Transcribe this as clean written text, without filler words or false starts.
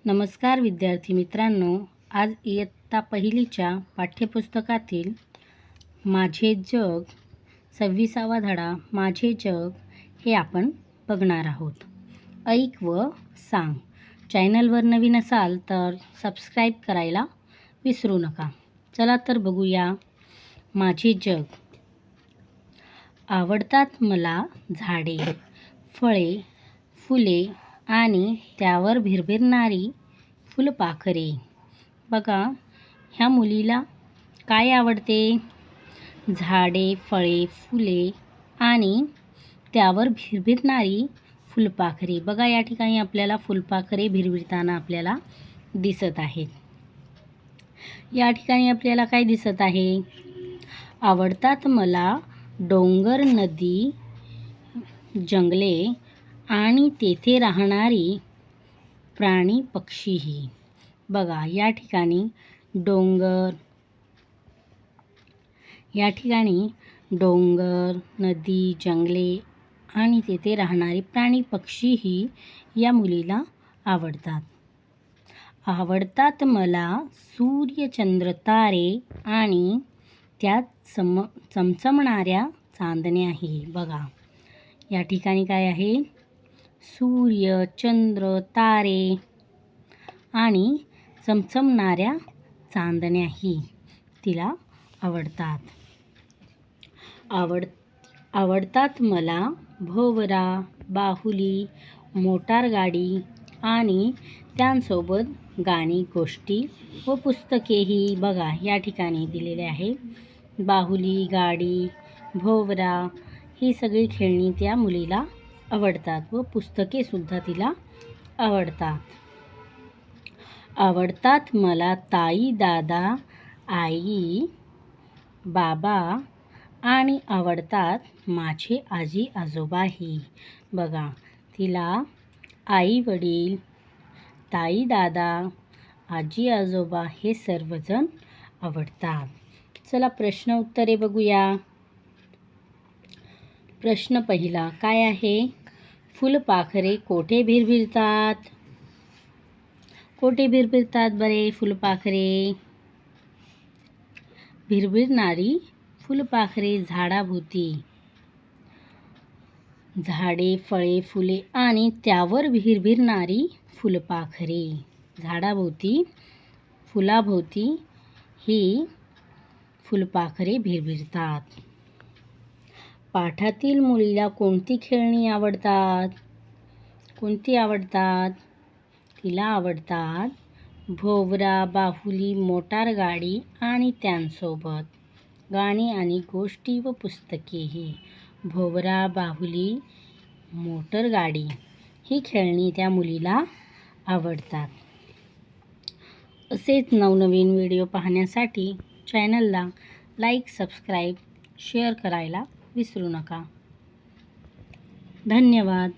नमस्कार विद्यार्थी मित्रांनो, आज इयत्ता पहिलीच्या पाठ्यपुस्तकातील माझे जग 26वा धडा माझे जग हे आपण बघणार आहोत. ऐक व सांग. चॅनलवर नवीन असाल तर सबस्क्राईब करायला विसरू नका. चला तर बघूया माझे जग. आवडतात मला झाडे, फळे, फुले आणि त्यावर भिरभिरणारी फुलपाखरे. बघा, ह्या मुलीला काय आवडते? झाडे, फळे, फुले आणि त्यावर भिरभिरणारी फुलपाखरे. बघा, या ठिकाणी आपल्याला फुलपाखरे भिरभिरताना आपल्याला दिसत आहेत. या ठिकाणी आपल्याला काय दिसत आहे? आवडतात मला डोंगर, नदी, जंगले आणि तेथे राहणारी प्राणी पक्षीही. बघा, या ठिकाणी डोंगर, नदी, जंगले आणि तेथे राहणारे प्राणी पक्षीही या मुलीला आवडतात. आवडतात मला सूर्य, चंद्र, तारे आणि त्यात चमचमणाऱ्या चांदण्याही. बघा, या ठिकाणी काय आहे? सूर्य, चंद्र, तारे आणि चमचमणाऱ्या चांदण्याही तिला आवडतात. आवडतात मला भोवरा, बाहुली, मोटारगाडी आणि त्यांसोबत गाणी, गोष्टी व पुस्तकेही. बघा, या ठिकाणी दिलेले आहे बाहुली, गाडी, भोवरा ही सगळी खेळणी त्या मुलीला आवडतात व पुस्तकेसुद्धा तिला आवडतात. आवडतात मला ताई, दादा, आई, बाबा आणि आवडतात माझे आजी आजोबाही. बघा, तिला आई वडील, ताई दादा, आजी आजोबा हे सर्वजण आवडतात. चला प्रश्न उत्तरे बघूया. प्रश्न पहिला काय आहे? फुलपाखरे कोठे भिरभिरतात? कोठे भिरभिरतात बरे फुलपाखरे? भिरभिरणारी फुलपाखरे झाडाभोवती. झाडे, फळे, फुले आणि त्यावर भिरभिरणारी फुलपाखरे. झाडाभोवती, फुलाभोवती ही फुलपाखरे भिरभिरतात. पाठातील मुलीला कोणती खेळणी आवडतात? कोणती आवडतात? तिला आवडतात भोवरा, बाहुली, मोटारगाडी आणि त्यांसोबत गाणी आणि गोष्टी व पुस्तकेही. भोवरा, बाहुली, मोटारगाडी ही खेळणी त्या मुलीला आवडतात. असेच नवनवीन व्हिडिओ पाहण्यासाठी चॅनलला लाईक, सबस्क्राईब, शेअर करायला विसरू नका. धन्यवाद.